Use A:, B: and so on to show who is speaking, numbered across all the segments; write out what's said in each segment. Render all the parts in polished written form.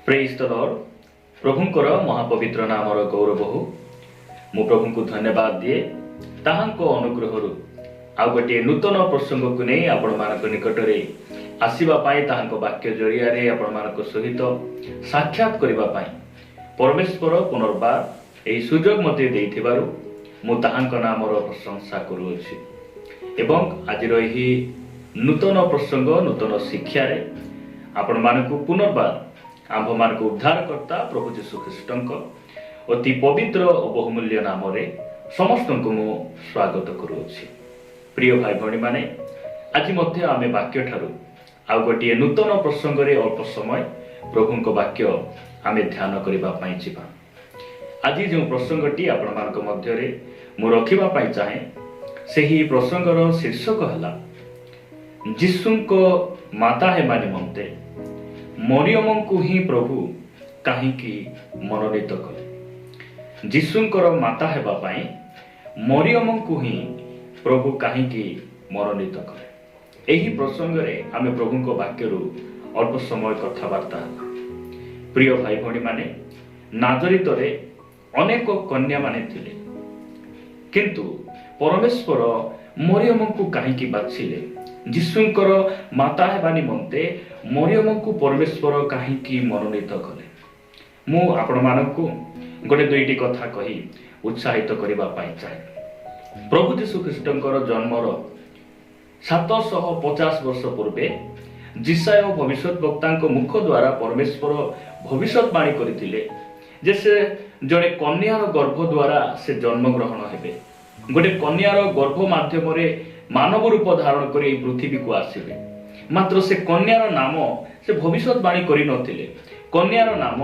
A: Praise the lord. प्रभुंकर महापवित्र नामर गौरव हो। मु प्रभु को धन्यवाद दिए ताहांको अनुग्रह आउ गोटे नूतन प्रसंग को नहीं आपण मानक निकट में आसवा ताहांको वाक्य जरिया रे आपण मानक सहित साक्षात करबा पाई परमेश्वर पुनर्बार एही सुजोग मते देइथिबारु मु ताहांको नामर प्रशंसा करूछि एवं आजिर एही नूतन प्रसंग नूतन शिक्षा रे आपण मानक पुनर्बार आंभ मानक उद्धारकर्ता प्रभु जीशु ख्रीष्टंक अति पवित्र और बहुमूल्य नाम रे समस्त को मु स्वागत करूछि। प्रिय भाई भणी माने आज मध्य आमे वाक्य ठारू आ गोटे नूतन प्रसंग रे अल्प समय प्रभुंक वाक्य आमे ध्यान करबा पई जिबा। आज जो प्रसंगटी आपण मानक मध्य रे मु रखिबा पई चाहे सेही प्रसंगर शीर्षक हला जीशुंक माता हेमा निमंते मरियम को ही प्रभु काहींकी मनोनीत कले। जीशुंकर माता हेबा पाई मरियम को ही प्रभु काहींकी मनोनीत कले। एही प्रसंग रे आमे प्रभुंक वाक्यरु अल्प समय कथाबार्ता। प्रिय भाई भणी माने नाजरित रे अनेक कन्या माने थिले, किंतु परमेश्वर मरियम को काहींकी बाछिले। जीशुंकर माता हेबा निमंते मरियम को परमेश्वर काहींकी मनोनीत कले। मु आपण मानकु गोटे दुईटी कथा कही उत्साहित करबा पाई चाहे। प्रभु जीशु ख्रीष्टंकर जन्मर 750 वर्ष पूर्वे जिसाय भविष्यत वक्तांक मुख द्वारा परमेश्वर भविष्यवाणी करथिले जे से जड़े कन्यार गर्भ द्वारा से जन्म ग्रहण हेबे। गोटे कन्यार गर्भ माध्यम रे मानव रूप धारण कर पृथ्वी को आसिबे। मात्र से कन्यार नाम से भविष्यवाणी करि नथिले। कन्यार नाम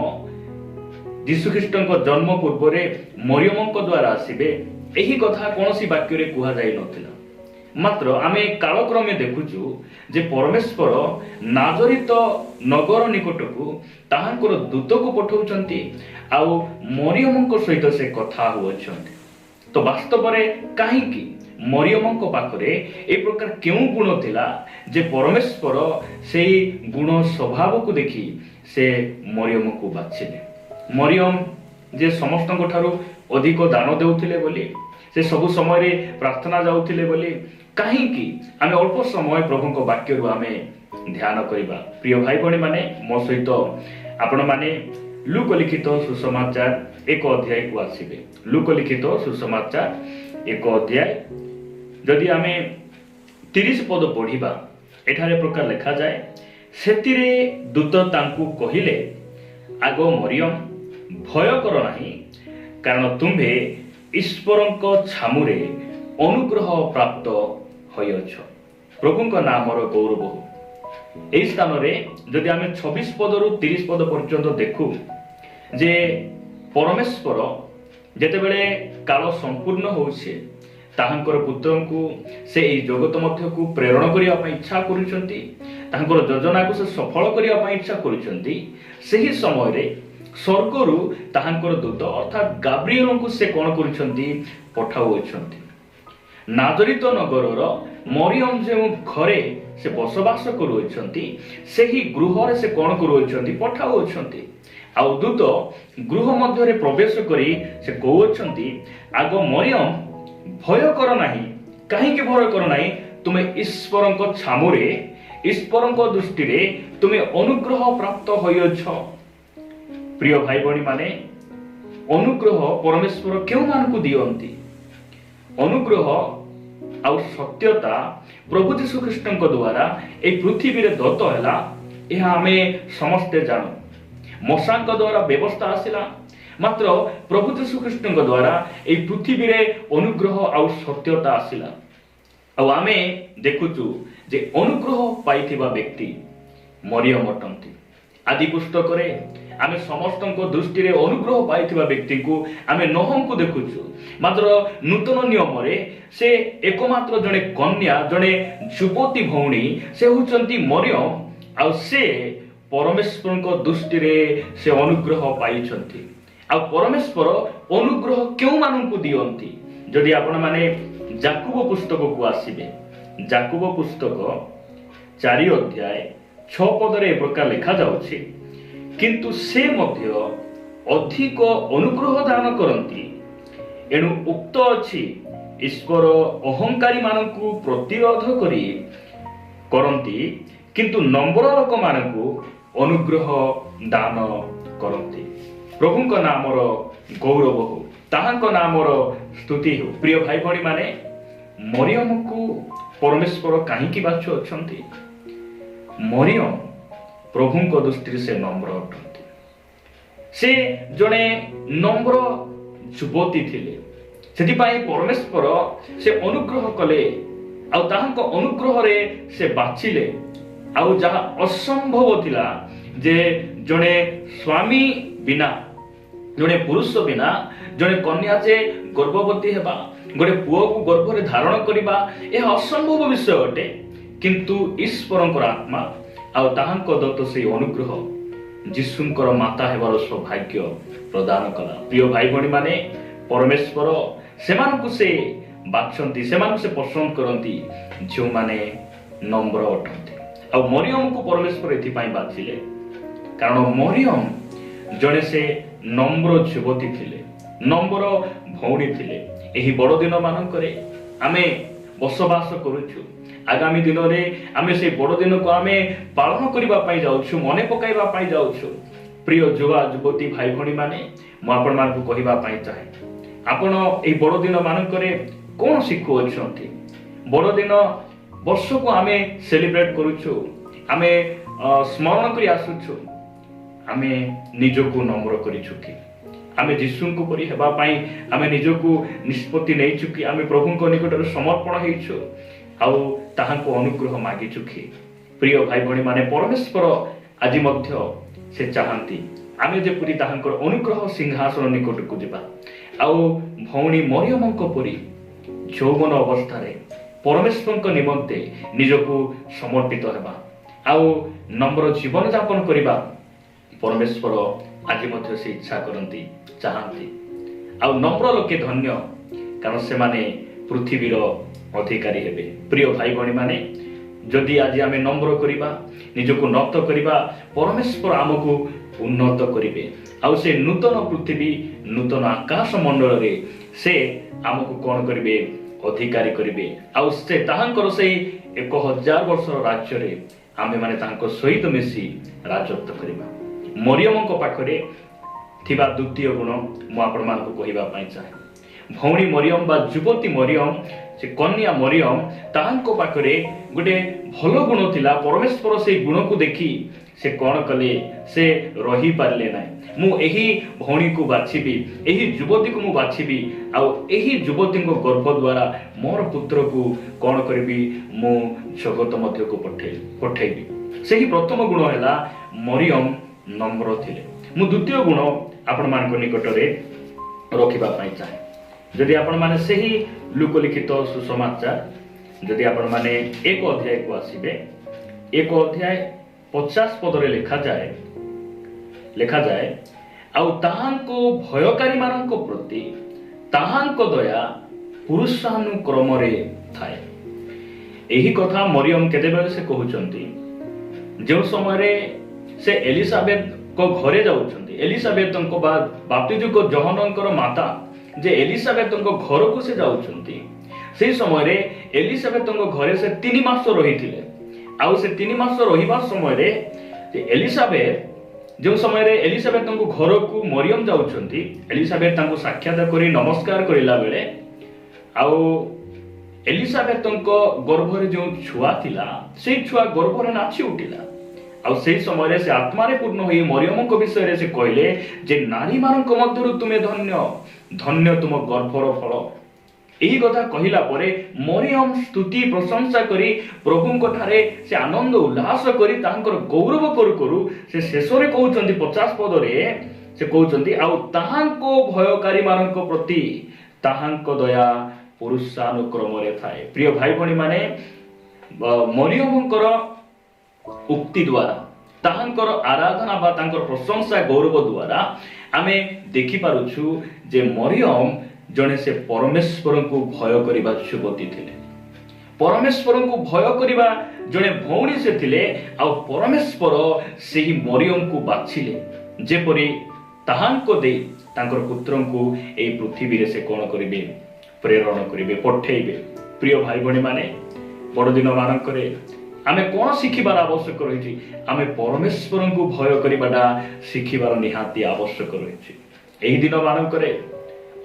A: जीशु ख्रीष्टंक जन्म पूर्व रे मरियमंक द्वारा आसिबे एही कथा कोनोसी वाक्य रे कुहा जाई नथिला। मात्र आमे कालक्रमे देखुछु जे परमेश्वर नाजरित नगर निकटकू ताहांकर दूत को पठाउचंती आउ मरियमंक सहित से कथा होउचंती। तो वास्तव रे काहींकी मरियमंक पाखरे ए प्रकार केउ गुण थिला जे परमेश्वर सेही गुण स्वभाव को देखि से मरियम को बाछिले। मरियम जे समस्तक ठारू अधिक दान देउथिले बोली से सब समय रे प्रार्थना जाउथिले बोली काहींकी आमे अल्प समय प्रभुंक वाक्य रु आमे ध्यान करिबा। प्रिय भाई भणी माने मो सहित आपण माने लूक लिखित सुसमाचार 1 अध्याय को आसीबे। लूक लिखित सुसमाचार 1 अध्याय जदि आमे 30 पद पढ़िबा एठारे प्रकार लिखा जाए सेतिरे दूत तांकु कहिले आगो मरियम भय कर नाही कारण तुम्हे ईश्वरंक छामुरे अनुग्रह प्राप्त होयछ। प्रभुंक नामर गौरव हो। एही स्थान रे जदि आमे 26 पद रु 30 पद पर्यंत देखु जे परमेश्वर जेतेबेले काल संपूर्ण होउछे ताहांकर पुत्रंकु से एही जगत मध्य को प्रेरण करिया पई इच्छा करूछंती। ताहांकर योजना को से सफल करिया पई इच्छा करूछंती। सेही समय रे स्वर्गरु ताहांकर दूत अर्थात गाब्रिएल को से कोन करूछंती पठाउछंती। नाजरित नगरर मरियम जे घरे से बसवास करूछंती सेही गृह रे से कोन करूछंती पठाउछंती। आ दूत गृह मध्य रे प्रवेश करी से कहउछंती आगो मरियम भय कर नाही काहींकी भय कर नाही तुमे ईश्वरंक छामुरे ईश्वरंक दृष्टि रे तुमे अनुग्रह प्राप्त होयछ। प्रिय भाई बणी माने अनुग्रह परमेश्वर केउ मान को दियंती। अनुग्रह आ सत्यता प्रभु जीशु ख्रीष्टंक द्वारा ए पृथ्वी रे दत्त हैला एहा हमें समस्ते जानो। मोसांक द्वारा व्यवस्था आसिला मात्र प्रभु जीशु ख्रीष्टंक द्वारा ए पृथ्वी रे अनुग्रह आ सत्यता आसिला। आ आमे देखुचु जे अनुग्रह पाइथिबा व्यक्ति मरियम अटंती। आदि पुस्तक रे आमे समस्तक दृष्टि रे अनुग्रह पाइथिबा व्यक्ति को आमे नोहम को देखुचु। मात्र नूतन नियम रे से एकमात्र जने कन्या जने युवती भौणी से होचंती मरियम आ से परमेश्वरक दृष्टि रे से अनुग्रह पाइछंती। आ परमेश्वर अनुग्रह केउ मानन को दियंती। जदि आपण माने याकूब पुस्तक को आसीबे याकूब पुस्तक 4 अध्याय 6 पद रे प्रकार लिखा जाउछि କିନ୍ତୁ ସେ ମଧ୍ୟ ଅଧିକ ଅନୁଗ୍ରହ ଦାନ କରନ୍ତି। ଏଣୁ ଉକ୍ତ ଅଛି, ଈଶ୍ୱର ଅହଙ୍କାରୀ ମାନଙ୍କୁ ପ୍ରତିରୋଧ କରନ୍ତି, କିନ୍ତୁ ନମ୍ର ଲୋକମାନଙ୍କୁ ଅନୁଗ୍ରହ ଦାନ କରନ୍ତି। ପ୍ରଭୁଙ୍କ ନାମର ଗୌରବ ହଉ, ତାହାଙ୍କ ନାମର ସ୍ତୁତି ହେଉ। ପ୍ରିୟ ଭାଇ ଭଉଣୀ ମାନେ, ମରିୟମକୁ ପରମେଶ୍ୱର କାହିଁକି ବାଛୁଅଛନ୍ତି? ମରିୟମ ପ୍ରଭୁଙ୍କ ଦୃଷ୍ଟିରେ ସେ ନମ୍ର ଅଟନ୍ତି। ସେ ଜଣେ ନମ୍ର ଯୁବତୀ ଥିଲେ, ସେଥିପାଇଁ ପରମେଶ୍ୱର ସେ ଅନୁଗ୍ରହ କଲେ, ଆଉ ତାହାଙ୍କ ଅନୁଗ୍ରହରେ ସେ ବାଛିଲେ। ଆଉ ଯାହା ଅସମ୍ଭବ ଥିଲା ଯେ ଜଣେ ସ୍ୱାମୀ ବିନା, ଜଣେ ପୁରୁଷ ବିନା ଜଣେ କନ୍ୟା ଯେ ଗର୍ଭବତୀ ହେବା, ଗୋଟେ ପୁଅକୁ ଗର୍ଭରେ ଧାରଣ କରିବା, ଏହା ଅସମ୍ଭବ ବିଷୟ ଅଟେ। କିନ୍ତୁ ଈଶ୍ୱରଙ୍କର ଆତ୍ମା ଆଉ ତାହାଙ୍କ ଦତ୍ତ ସେହି ଅନୁଗ୍ରହ ଯୀଶୁଙ୍କର ମାତା ହେବାର ସୌଭାଗ୍ୟ ପ୍ରଦାନ କଲା। ପ୍ରିୟ ଭାଇ ଭଉଣୀ ମାନେ, ପରମେଶ୍ୱର ସେମାନଙ୍କୁ ସେ ବାଛନ୍ତି, ସେମାନଙ୍କୁ ସେ ପସନ୍ଦ କରନ୍ତି ଯେଉଁମାନେ ନମ୍ର ଅଟନ୍ତି। ଆଉ ମରିୟମକୁ ପରମେଶ୍ୱର ଏଥିପାଇଁ ବାଛିଲେ କାରଣ ମରିୟମ ଜଣେ ସେ ନମ୍ର ଯୁବତୀ ଥିଲେ, ନମ୍ର ଭଉଣୀ ଥିଲେ। ଏହି ବଡ଼ଦିନ ମାନଙ୍କରେ ଆମେ ବସବାସ କରୁଛୁ। ଆଗାମୀ ଦିନରେ ଆମେ ସେହି ବଡ଼ଦିନକୁ ଆମେ ପାଳନ କରିବା ପାଇଁ ଯାଉଛୁ, ମନେ ପକାଇବା ପାଇଁ ଯାଉଛୁ। ପ୍ରିୟ ଯୁବା ଯୁବତୀ ଭାଇ ଭଉଣୀ ମାନେ, ମୁଁ ଆପଣମାନଙ୍କୁ କହିବା ପାଇଁ ଚାହେଁ, ଆପଣ ଏହି ବଡ଼ଦିନ ମାନଙ୍କରେ କ'ଣ ଶିଖୁଅଛନ୍ତି? ବଡ଼ଦିନ ବର୍ଷକୁ ଆମେ ସେଲିବ୍ରେଟ୍ କରୁଛୁ, ଆମେ ସ୍ମରଣ କରି ଆସୁଛୁ। ଆମେ ନିଜକୁ ନମ୍ର କରିଛୁ କି? ଆମେ ଯୀଶୁଙ୍କୁ ପରି ହେବା ପାଇଁ ଆମେ ନିଜକୁ ନିଷ୍ପତ୍ତି ନେଇଛୁ କି? ଆମେ ପ୍ରଭୁଙ୍କ ନିକଟରେ ସମର୍ପଣ ହେଇଛୁ ଆଉ ତାହାଙ୍କୁ ଅନୁଗ୍ରହ ମାଗିଛୁ କି? ପ୍ରିୟ ଭାଇ ଭଉଣୀ ମାନେ, ପରମେଶ୍ୱର ଆଜି ମଧ୍ୟ ସେ ଚାହାନ୍ତି ଆମେ ଯେପରି ତାହାଙ୍କର ଅନୁଗ୍ରହ ସିଂହାସନ ନିକଟକୁ ଯିବା, ଆଉ ଭଉଣୀ ମରିୟମଙ୍କ ପରି ଯୌବନ ଅବସ୍ଥାରେ ପରମେଶ୍ୱରଙ୍କ ନିମନ୍ତେ ନିଜକୁ ସମର୍ପିତ ହେବା ଆଉ ନମ୍ର ଜୀବନ ଯାପନ କରିବା। ପରମେଶ୍ୱର ଆଜି ମଧ୍ୟ ସେ ଇଚ୍ଛା କରନ୍ତି, ଚାହାନ୍ତି। ଆଉ ନମ୍ର ଲୋକେ ଧନ୍ୟ, କାରଣ ସେମାନେ ପୃଥିବୀର ଅଧିକାରୀ ହେବେ। ପ୍ରିୟ ଭାଇ ଭଉଣୀ ମାନେ, ଯଦି ଆଜି ଆମେ ନମ୍ର କରିବା, ନିଜକୁ নত କରିବା, ପରମେଶ୍ୱର ଆମକୁ ଉନ୍ନତ କରିବେ। ଆଉ ସେ ନୂତନ ପୃଥିବୀ, ନୂତନ ଆକାଶ ମଣ୍ଡଳରେ ସେ ଆମକୁ କ'ଣ କରିବେ? ଅଧିକାରୀ କରିବେ। ଆଉ ସେ ତାହାଙ୍କର ସେଇ 1000 ବର୍ଷର ରାଜ୍ୟରେ ଆମେମାନେ ତାଙ୍କ ସହିତ ମିଶି ରାଜତ୍ୱ କରିବା। ମରିୟମଙ୍କ ପାଖରେ ଥିବା ଦ୍ୱିତୀୟ ଗୁଣ ମୁଁ ଆପଣମାନଙ୍କୁ କହିବା ପାଇଁ ଚାହେଁ। ଭଉଣୀ ମରିୟମ ବା ଯୁବତୀ ମରିୟମ, ସେ କନ୍ୟା ମରିୟମ, ତାହାଙ୍କ ପାଖରେ ଗୋଟେ ଭଲ ଗୁଣ ଥିଲା। ପରମେଶ୍ୱର ସେଇ ଗୁଣକୁ ଦେଖି ସେ କ'ଣ କଲେ? ସେ ରହିପାରିଲେ ନାହିଁ। ମୁଁ ଏହି ଭଉଣୀକୁ ବାଛିବି, ଏହି ଯୁବତୀକୁ ମୁଁ ବାଛିବି, ଆଉ ଏହି ଯୁବତୀଙ୍କ ଗର୍ଭ ଦ୍ୱାରା ମୋର ପୁତ୍ରକୁ କ'ଣ କରିବି? ମୁଁ ଜଗତ ମଧ୍ୟକୁ ପଠେଇବି। ସେହି ପ୍ରଥମ ଗୁଣ ହେଲା ମରିୟମ ନମ୍ର ଥିଲେ। ମୁଁ ଦ୍ୱିତୀୟ ଗୁଣ ଆପଣମାନଙ୍କ ନିକଟରେ ରଖିବା ପାଇଁ ଚାହେଁ। ଯଦି ଆପଣମାନେ ସେହି ଲୁକଲିଖିତ ସୁସମାଚାର, ଯଦି ଆପଣମାନେ 1 ଅଧ୍ୟାୟକୁ ଆସିବେ, 1 ଅଧ୍ୟାୟ 50 ପଦରେ ଲେଖାଯାଏ, ଆଉ ତାହାଙ୍କ ଭୟକାରୀ ମାନଙ୍କ ପ୍ରତି ତାହାଙ୍କ ଦୟା ପୁରୁଷାନୁକ୍ରମରେ ଥାଏ। ଏହି କଥା ମରିୟମ କେତେବେଳେ ସେ କହୁଛନ୍ତି? ଯେଉଁ ସମୟରେ ସେ ଏଲିସାବେଥଙ୍କ ଘରେ ଯାଉଛନ୍ତି, ଏଲିସାବେଥଙ୍କ ବା ବାପ୍ତିଜୁକ ଯୋହାନଙ୍କର ମାତା ଯେ ଏଲିସାବେଥଙ୍କ ଘରକୁ ସେ ଯାଉଛନ୍ତି, ସେହି ସମୟରେ ଏଲିସାବେଥଙ୍କ ଘରେ ସେ 3 ମାସ ରହିଥିଲେ। ଆଉ ସେ 3 ମାସ ରହିବା ସମୟରେ ଏଲିସାବେଥ, ଯେଉଁ ସମୟରେ ଏଲିସାବେଥଙ୍କ ଘରକୁ ମରିୟମ ଯାଉଛନ୍ତି, ଏଲିସାବେଥ ତାଙ୍କୁ ସାକ୍ଷାତ କରି ନମସ୍କାର କରିଲା ବେଳେ, ଆଉ ଏଲିସାବେଥଙ୍କ ଗର୍ଭରେ ଯେଉଁ ଛୁଆ ଥିଲା, ସେଇ ଛୁଆ ଗର୍ଭରେ ନାଚି ଉଠିଲା। ଆଉ ସେହି ସମୟରେ ସେ ଆତ୍ମାରେ ପୂର୍ଣ୍ଣ ହୋଇ ମରିୟମଙ୍କ ବିଷୟରେ ସେ କହିଲେ ଯେ ନାରୀମାନଙ୍କ ମଧ୍ୟରୁ ତୁମେ ଧନ୍ୟ, ଧନ୍ୟ ତୁମ ଗର୍ଭର ଫଳ। ଏହି କଥା କହିଲା ପରେ ମରିୟମ ସ୍ତୁତି ପ୍ରଶଂସା କରି ପ୍ରଭୁଙ୍କ ଠାରେ ସେ ଆନନ୍ଦ ଉଲ୍ଲାସ କରି ତାଙ୍କର ଗୌରବ କରୁ କରୁ ସେ ଶେଷରେ କହୁଛନ୍ତି 50 ପଦରେ ସେ କହୁଛନ୍ତି, ଆଉ ତାହାଙ୍କ ଭୟକାରୀ ମାନଙ୍କ ପ୍ରତି ତାହାଙ୍କ ଦୟା ପୁରୁଷାନୁକ୍ରମରେ ଥାଏ। ପ୍ରିୟ ଭାଇ ଭଉଣୀ ମାନେ, ମରିୟମଙ୍କର ଉକ୍ତି ଦ୍ୱାରା, ତାହାଙ୍କର ଆରାଧନା ବା ତାଙ୍କର ପ୍ରଶଂସା ଗୌରବ ଦ୍ୱାରା ଆମେ ଦେଖିପାରୁଛୁ ଯେ ମରିୟମ ଜଣେ ସେ ପରମେଶ୍ୱରଙ୍କୁ ଭୟ କରିବା ଯୁବତୀ ଥିଲେ। ପରମେଶ୍ୱରଙ୍କୁ ଭୟ କରିବା ଜଣେ ଭଉଣୀ ସେ ଥିଲେ ଆଉ ପରମେଶ୍ୱର ସେହି ମରିୟମକୁ ବାଛିଲେ ଯେପରି ତାହାଙ୍କ ଦେଇ ତାଙ୍କର ପୁତ୍ରଙ୍କୁ ଏହି ପୃଥିବୀରେ ସେ କଣ କରିବେ ପ୍ରେରଣ କରିବେ ପଠେଇବେ। ପ୍ରିୟ ଭାଇ ଭଉଣୀ ମାନେ ବଡ଼ଦିନ ମାନଙ୍କରେ ଆମେ କଣ ଶିଖିବାର ଆବଶ୍ୟକ ରହିଛି? ଆମେ ପରମେଶ୍ୱରଙ୍କୁ ଭୟ କରିବାଟା ଶିଖିବାର ନିହାତି ଆବଶ୍ୟକ ରହିଛି। ଏହି ଦିନ ମାନଙ୍କରେ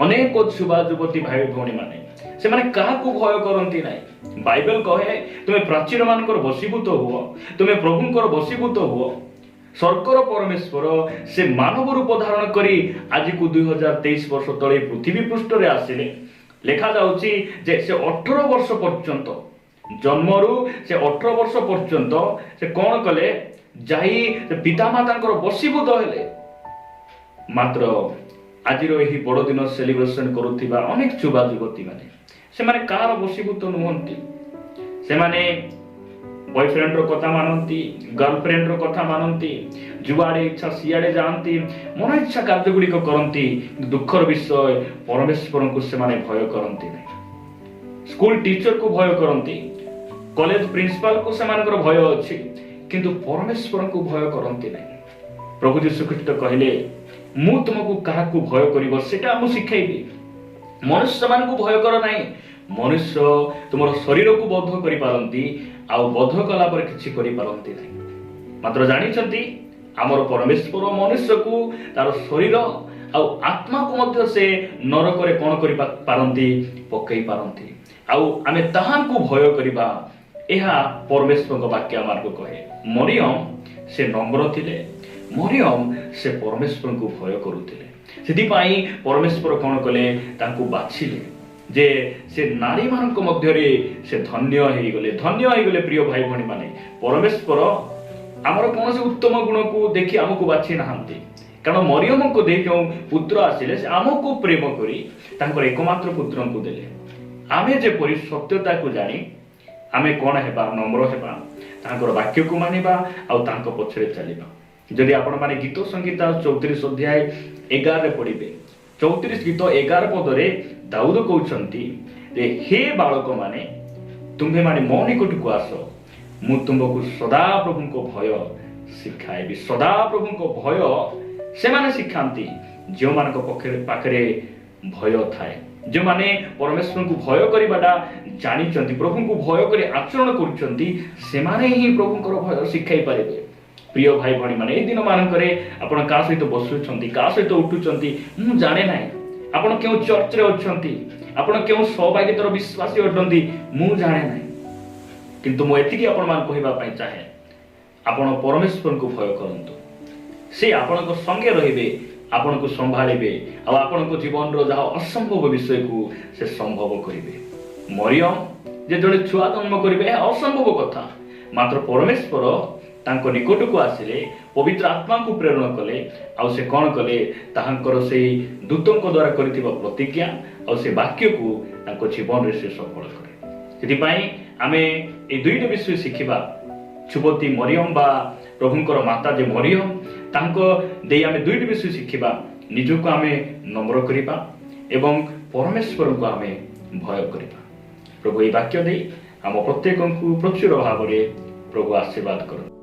A: ଅନେକ ଯୁବା ଯୁବତୀ ଭାଇ ଭଉଣୀ ମାନେ ସେମାନେ କାହାକୁ ଭୟ କରନ୍ତି ନାହିଁ। ବାଇବେଲ କହେ ତୁମେ ପ୍ରାଚୀର ମାନଙ୍କର ବଶୀଭୂତ ହୁଅ, ତୁମେ ପ୍ରଭୁଙ୍କର ବଶୀଭୂତ ହୁଅ। ସ୍ୱର୍ଗର ପରମେଶ୍ୱର ସେ ମାନବ ରୂପ ଧାରଣ କରି ଆଜିକୁ 2023 ବର୍ଷ ତଳେ ପୃଥିବୀ ପୃଷ୍ଠରେ ଆସିଲେ। ଲେଖାଯାଉଛି ଯେ ସେ 18 ବର୍ଷ ପର୍ଯ୍ୟନ୍ତ ଜନ୍ମରୁ ସେ 18 ବର୍ଷ ପର୍ଯ୍ୟନ୍ତ ସେ କଣ କଲେ? ଯାଇ ପିତାମାତାଙ୍କର ବଶୀଭୂତ ହେଲେ। ମାତ୍ର ଆଜିର ଏହି ବଡ଼ଦିନ ସେଲିବ୍ରେସନ କରୁଥିବା ଅନେକ ଯୁବା ଯୁବତୀ ମାନେ ସେମାନେ କାହାର ବଶୀଭୂତ ନୁହନ୍ତି। ସେମାନେ ବୟଫ୍ରେଣ୍ଡର କଥା ମାନନ୍ତି, ଗର୍ଲଫ୍ରେଣ୍ଡର କଥା ମାନନ୍ତି, ଯୁଆଡେ ଇଚ୍ଛା ସିଆଡେ ଯାଆନ୍ତି, ମନ ଇଚ୍ଛା କାର୍ଯ୍ୟଗୁଡ଼ିକ କରନ୍ତି। ଦୁଃଖର ବିଷୟ ପରମେଶ୍ୱରଙ୍କୁ ସେମାନେ ଭୟ କରନ୍ତି ନାହିଁ। ସ୍କୁଲ ଟିଚରକୁ ଭୟ କରନ୍ତି, କଲେଜ ପ୍ରିନ୍ସିପାଲକୁ ସେମାନଙ୍କର ଭୟ ଅଛି, କିନ୍ତୁ ପରମେଶ୍ୱରଙ୍କୁ ଭୟ କରନ୍ତି ନାହିଁ। ପ୍ରଭୁ ଯୀଶୁ ଖ୍ରୀଷ୍ଟ କହିଲେ ମୁଁ ତୁମକୁ କାହାକୁ ଭୟ କରିବ ସେଟା ମୁଁ ଶିଖେଇବି। ମନୁଷ୍ୟମାନଙ୍କୁ ଭୟ କର ନାହିଁ। ମନୁଷ୍ୟ ତୁମର ଶରୀରକୁ ବଦ୍ଧ କରିପାରନ୍ତି ଆଉ ବଦ୍ଧ କଲା ପରେ କିଛି କରିପାରନ୍ତି ନାହିଁ। ମାତ୍ର ଜାଣିଛନ୍ତି ଆମର ପରମେଶ୍ୱର ମନୁଷ୍ୟକୁ ତାର ଶରୀର ଆଉ ଆତ୍ମାକୁ ମଧ୍ୟ ସେ ନରକରେ କଣ କରି ପାରନ୍ତି? ପକେଇ ପାରନ୍ତି। ଆଉ ଆମେ ତାହାଙ୍କୁ ଭୟ କରିବା, ଏହା ପରମେଶ୍ୱରଙ୍କ ବାକ୍ୟ ଆମକୁ କହେ। ମରିୟମ ସେ ନମ୍ର ଥିଲେ, ମରିୟମ ସେ ପରମେଶ୍ୱରଙ୍କୁ ଭୟ କରୁଥିଲେ। ସେଥିପାଇଁ ପରମେଶ୍ୱର କଣ କଲେ? ତାଙ୍କୁ ବାଛିଲେ ଯେ ସେ ନାରୀ ମାନଙ୍କ ମଧ୍ୟରେ ସେ ଧନ୍ୟ ହେଇଗଲେ। ପ୍ରିୟ ଭାଇ ଭଉଣୀ ମାନେ ପରମେଶ୍ୱର ଆମର କୌଣସି ଉତ୍ତମ ଗୁଣକୁ ଦେଖି ଆମକୁ ବାଛି ନାହାନ୍ତି। କାରଣ ମରିୟମଙ୍କୁ ଦେଇ ଯେଉଁ ପୁତ୍ର ଆସିଲେ ସେ ଆମକୁ ପ୍ରେମ କରି ତାଙ୍କର ଏକମାତ୍ର ପୁତ୍ରଙ୍କୁ ଦେଲେ। ଆମେ ଯେପରି ସତ୍ୟତାକୁ ଜାଣି ଆମେ କଣ ହେବା? ନମ୍ର ହେବା, ତାଙ୍କର ବାକ୍ୟକୁ ମାନିବା ଆଉ ତାଙ୍କ ପଛରେ ଚାଲିବା। ଯଦି ଆପଣ ମାନେ ଗୀତ ସଂହିତା 34 ଅଧ୍ୟାୟ 11 ପଢିବେ, 34 ଗୀତ 11 ପଦରେ ଦାଉଦ କହୁଛନ୍ତି ଯେ ହେ ବାଳକ ମାନେ ତୁମ୍ଭେ ମାନେ ମୋ ନିକଟକୁ ଆସ, ମୁଁ ତୁମକୁ ସଦା ପ୍ରଭୁଙ୍କ ଭୟ ଶିଖାଇବି। ସଦା ପ୍ରଭୁଙ୍କ ଭୟ ସେମାନେ ଶିଖାନ୍ତି ଯେଉଁମାନଙ୍କ ପାଖରେ ଭୟ ଥାଏ, ଯେଉଁମାନେ ପରମେଶ୍ୱରଙ୍କୁ ଭୟ କରିବାଟା ଜାଣିଛନ୍ତି, ପ୍ରଭୁଙ୍କୁ ଭୟ କରି ଆଚରଣ କରୁଛନ୍ତି, ସେମାନେ ହିଁ ପ୍ରଭୁଙ୍କର ଭୟ ଶିଖାଇ ପାରିବେ। ପ୍ରିୟ ଭାଇ ଭଉଣୀ ମାନେ ଏହି ଦିନ ମାନଙ୍କରେ ଆପଣ କାହା ସହିତ ବସୁଛନ୍ତି, କାହା ସହିତ ଉଠୁଛନ୍ତି ମୁଁ ଜାଣେ ନାହିଁ। ଆପଣ କେଉଁ ଚର୍ଚ୍ଚରେ ଅଛନ୍ତି, ଆପଣ କେଉଁ ସୌଭାଗ୍ୟତର ବିଶ୍ୱାସୀ ଅଟନ୍ତି ମୁଁ ଜାଣେ ନାହିଁ। କିନ୍ତୁ ମୁଁ ଏତିକି ଆପଣମାନଙ୍କୁ କହିବା ପାଇଁ ଚାହେଁ, ଆପଣ ପରମେଶ୍ୱରଙ୍କୁ ଭୟ କରନ୍ତୁ। ସେ ଆପଣଙ୍କ ସଙ୍ଗେ ରହିବେ, ଆପଣଙ୍କୁ ସମ୍ଭାଳିବେ ଆଉ ଆପଣଙ୍କ ଜୀବନର ଯାହା ଅସମ୍ଭବ ବିଷୟକୁ ସେ ସମ୍ଭବ କରିବେ। ମରିୟମ ଯେ ଜଣେ ଛୁଆ ଜନ୍ମ କରିବେ ଏହା ଅସମ୍ଭବ କଥା, ମାତ୍ର ପରମେଶ୍ୱର ତାଙ୍କ ନିକଟକୁ ଆସିଲେ, ପବିତ୍ର ଆତ୍ମାକୁ ପ୍ରେରଣ କଲେ ଆଉ ସେ କଣ କଲେ? ତାହାଙ୍କର ସେଇ ଦୂତଙ୍କ ଦ୍ୱାରା କରିଥିବା ପ୍ରତିଜ୍ଞା ଆଉ ସେ ବାକ୍ୟକୁ ତାଙ୍କ ଜୀବନରେ ସେ ସଫଳ କଲେ। ସେଥିପାଇଁ ଆମେ এই ଦୁଇଟି ବିଷୟ ଶିଖିବା। ଯୁବତୀ ମରିୟମ ବା ପ୍ରଭୁଙ୍କର ମାତା ଯେ ମରିୟମ, ତାଙ୍କ ଦେଇ ଆମେ ଦୁଇଟି ବିଷୟ ଶିଖିବା। ନିଜକୁ ଆମେ ନମ୍ର କରିବା ଏବଂ ପରମେଶ୍ୱରଙ୍କୁ ଆମେ ଭୟ କରିବା। ପ୍ରଭୁ ଏହି ବାକ୍ୟ ଦେଇ ଆମ ପ୍ରତ୍ୟେକଙ୍କୁ ପ୍ରଚୁର ଭାବରେ ପ୍ରଭୁ ଆଶୀର୍ବାଦ କରନ୍ତୁ।